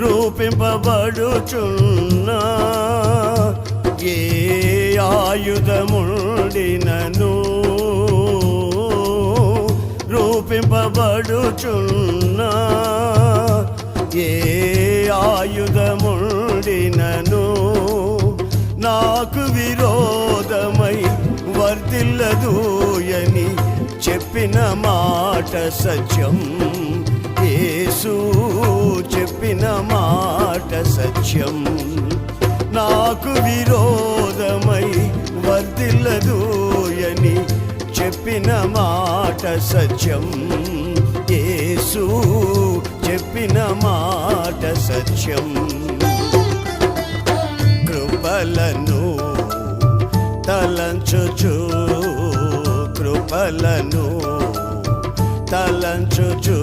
రూపింపబడుచున్నా ఏ ఆయుధముండినను రూపింపబడుచున్నా ఏ ఆయుధముండినను నాకు విరోధమై వర్ధిల్లదూయని చెప్పిన మాట సత్యం. యేసు చెప్పిన మాట సత్యం. నాకు విరోధమై వర్ధిల్లదూయని చెప్పిన మాట సత్యం. యేసు చెప్పిన మాట సత్యం. కృపలను తలంచుచు కృపలను తలంచుచు